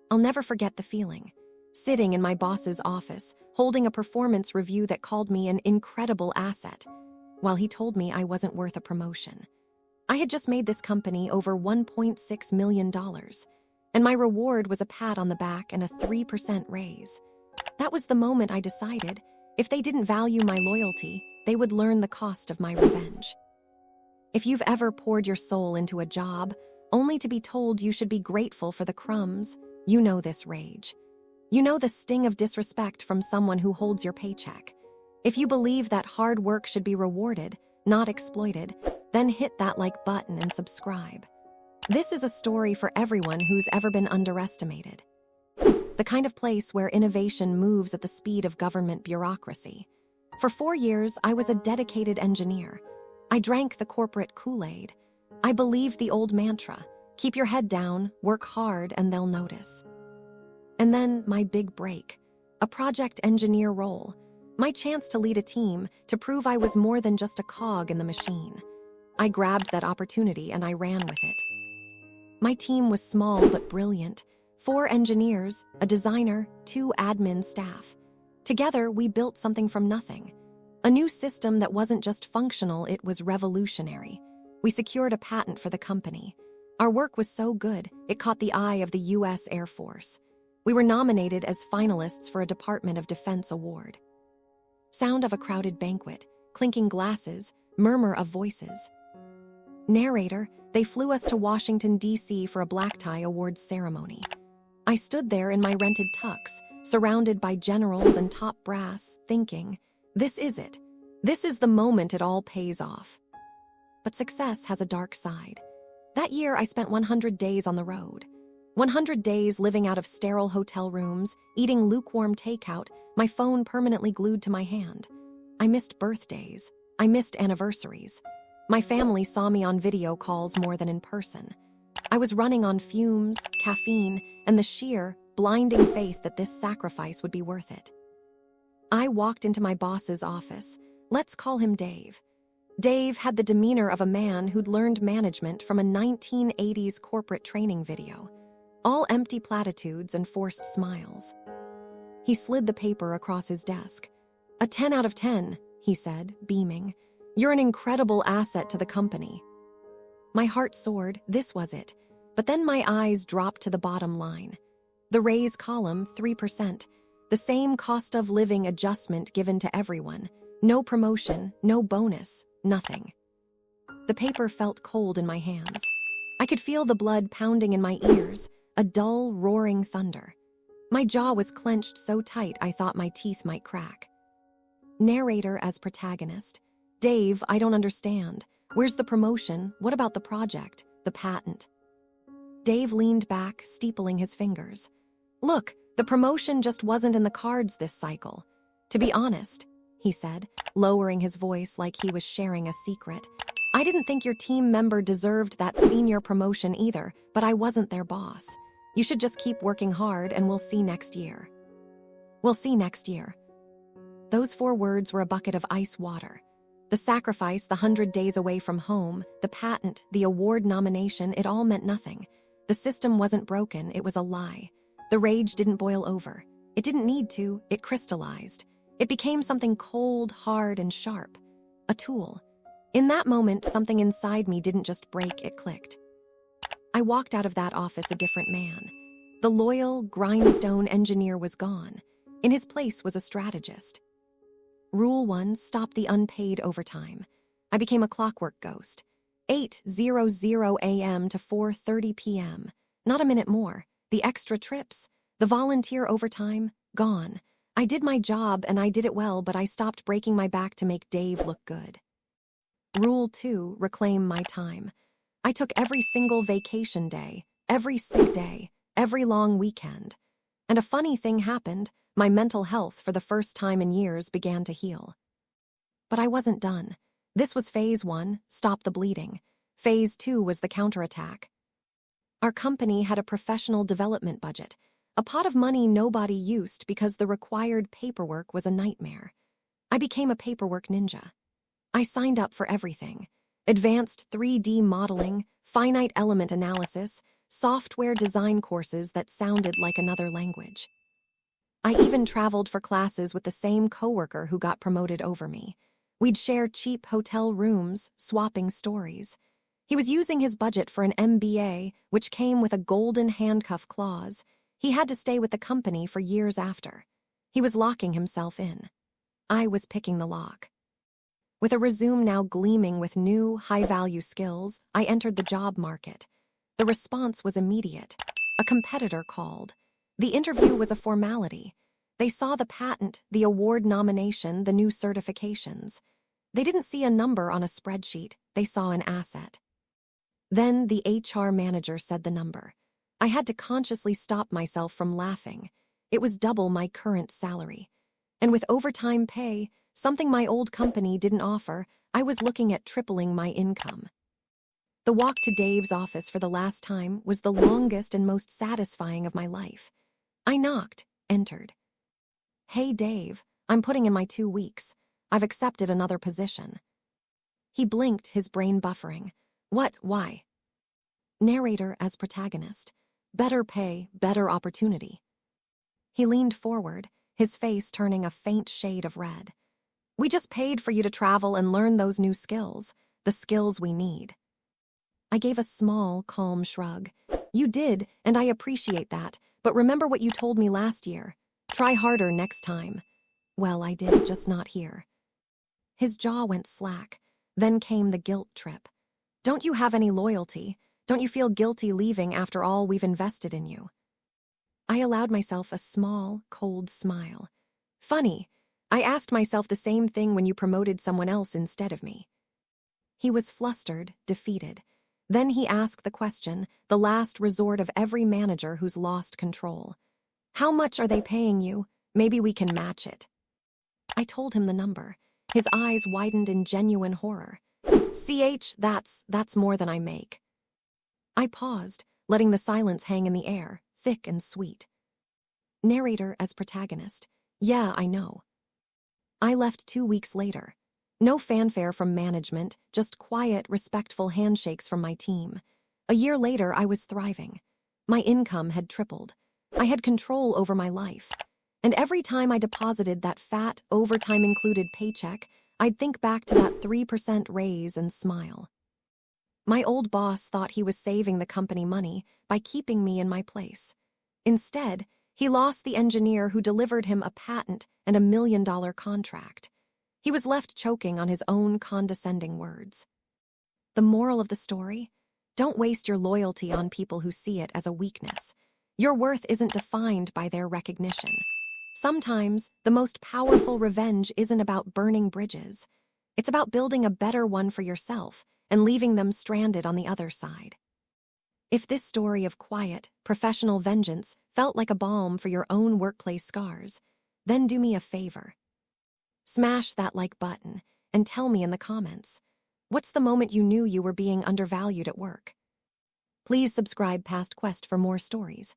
I'll never forget the feeling. Sitting in my boss's office, holding a performance review that called me an incredible asset, while he told me I wasn't worth a promotion. I had just made this company over $1.6 million, and my reward was a pat on the back and a 3% raise. That was the moment I decided, if they didn't value my loyalty, they would learn the cost of my revenge. If you've ever poured your soul into a job, only to be told you should be grateful for the crumbs, you know this rage. You know the sting of disrespect from someone who holds your paycheck. If you believe that hard work should be rewarded, not exploited, then hit that like button and subscribe. This is a story for everyone who's ever been underestimated. The kind of place where innovation moves at the speed of government bureaucracy. For 4 years, I was a dedicated engineer. I drank the corporate Kool-Aid. I believed the old mantra, keep your head down, work hard, and they'll notice. And then my big break, a project engineer role, my chance to lead a team, to prove I was more than just a cog in the machine. I grabbed that opportunity and I ran with it. My team was small but brilliant. 4 engineers, a designer, 2 admin staff. Together, we built something from nothing. A new system that wasn't just functional, it was revolutionary. We secured a patent for the company. Our work was so good, it caught the eye of the U.S. Air Force. We were nominated as finalists for a Department of Defense award. Sound of a crowded banquet, clinking glasses, murmur of voices. Narrator, they flew us to Washington, D.C. for a black tie awards ceremony. I stood there in my rented tux, surrounded by generals and top brass, thinking, this is it. This is the moment it all pays off. But success has a dark side. That year, I spent 100 days on the road. 100 days living out of sterile hotel rooms, eating lukewarm takeout, my phone permanently glued to my hand. I missed birthdays. I missed anniversaries. My family saw me on video calls more than in person. I was running on fumes, caffeine, and the sheer, blinding faith that this sacrifice would be worth it. I walked into my boss's office. Let's call him Dave. Dave had the demeanor of a man who'd learned management from a 1980s corporate training video. All empty platitudes and forced smiles. He slid the paper across his desk. A 10 out of 10, he said, beaming. You're an incredible asset to the company. My heart soared, this was it. But then my eyes dropped to the bottom line. The raise column, 3%. The same cost of living adjustment given to everyone. No promotion, no bonus, nothing. The paper felt cold in my hands. I could feel the blood pounding in my ears, a dull, roaring thunder. My jaw was clenched so tight I thought my teeth might crack. Narrator as protagonist. Dave, I don't understand. Where's the promotion? What about the project? The patent? Dave leaned back, steepling his fingers. Look, the promotion just wasn't in the cards this cycle. To be honest, he said, lowering his voice like he was sharing a secret, I didn't think your team member deserved that senior promotion either, but I wasn't their boss. You should just keep working hard and we'll see next year. We'll see next year. Those 4 words were a bucket of ice water. The sacrifice, the 100 days away from home, the patent, the award nomination, it all meant nothing. The system wasn't broken, it was a lie. The rage didn't boil over. It didn't need to, it crystallized. It became something cold, hard, and sharp. A tool. In that moment, something inside me didn't just break, it clicked. I walked out of that office a different man. The loyal, grindstone engineer was gone. In his place was a strategist. Rule 1, stop the unpaid overtime. I became a clockwork ghost. 8:00 a.m. to 4:30 p.m. Not a minute more. The extra trips, the volunteer overtime, gone. I did my job and I did it well, but I stopped breaking my back to make Dave look good. Rule 2, reclaim my time. I took every single vacation day, every sick day, every long weekend. And a funny thing happened. My mental health for the first time in years began to heal. But I wasn't done. This was phase 1, stop the bleeding. Phase 2 was the counterattack. Our company had a professional development budget, a pot of money nobody used because the required paperwork was a nightmare. I became a paperwork ninja. I signed up for everything. Advanced 3D modeling, finite element analysis, software design courses that sounded like another language. I even traveled for classes with the same coworker who got promoted over me. We'd share cheap hotel rooms, swapping stories. He was using his budget for an MBA, which came with a golden handcuff clause. He had to stay with the company for years after. He was locking himself in. I was picking the lock. With a resume now gleaming with new, high-value skills, I entered the job market. The response was immediate. A competitor called. The interview was a formality. They saw the patent, the award nomination, the new certifications. They didn't see a number on a spreadsheet. They saw an asset. Then the HR manager said the number. I had to consciously stop myself from laughing. It was double my current salary. And with overtime pay, something my old company didn't offer, I was looking at tripling my income. The walk to Dave's office for the last time was the longest and most satisfying of my life. I knocked, entered. "Hey, Dave, I'm putting in my 2 weeks. I've accepted another position." He blinked, his brain buffering. What? Why? Narrator as protagonist. Better pay, better opportunity. He leaned forward, his face turning a faint shade of red. "We just paid for you to travel and learn those new skills, the skills we need." I gave a small, calm shrug. "You did, and I appreciate that, but remember what you told me last year. Try harder next time." Well, I did, just not here. His jaw went slack. Then came the guilt trip. "Don't you have any loyalty? Don't you feel guilty leaving after all we've invested in you?" I allowed myself a small, cold smile. "Funny, I asked myself the same thing when you promoted someone else instead of me." He was flustered, defeated. Then he asked the question, the last resort of every manager who's lost control. "How much are they paying you? Maybe we can match it." I told him the number. His eyes widened in genuine horror. That's more than I make." I paused, letting the silence hang in the air, thick and sweet. Narrator as protagonist. "Yeah, I know." I left 2 weeks later. No fanfare from management, just quiet, respectful handshakes from my team. A year later, I was thriving. My income had tripled. I had control over my life. And every time I deposited that fat, overtime-included paycheck, I'd think back to that 3% raise and smile. My old boss thought he was saving the company money by keeping me in my place. Instead, he lost the engineer who delivered him a patent and a $1 million contract. He was left choking on his own condescending words. The moral of the story? Don't waste your loyalty on people who see it as a weakness. Your worth isn't defined by their recognition. Sometimes, the most powerful revenge isn't about burning bridges. It's about building a better one for yourself and leaving them stranded on the other side. If this story of quiet, professional vengeance felt like a balm for your own workplace scars, then do me a favor. Smash that like button and tell me in the comments, what's the moment you knew you were being undervalued at work? Please subscribe past Quest for more stories.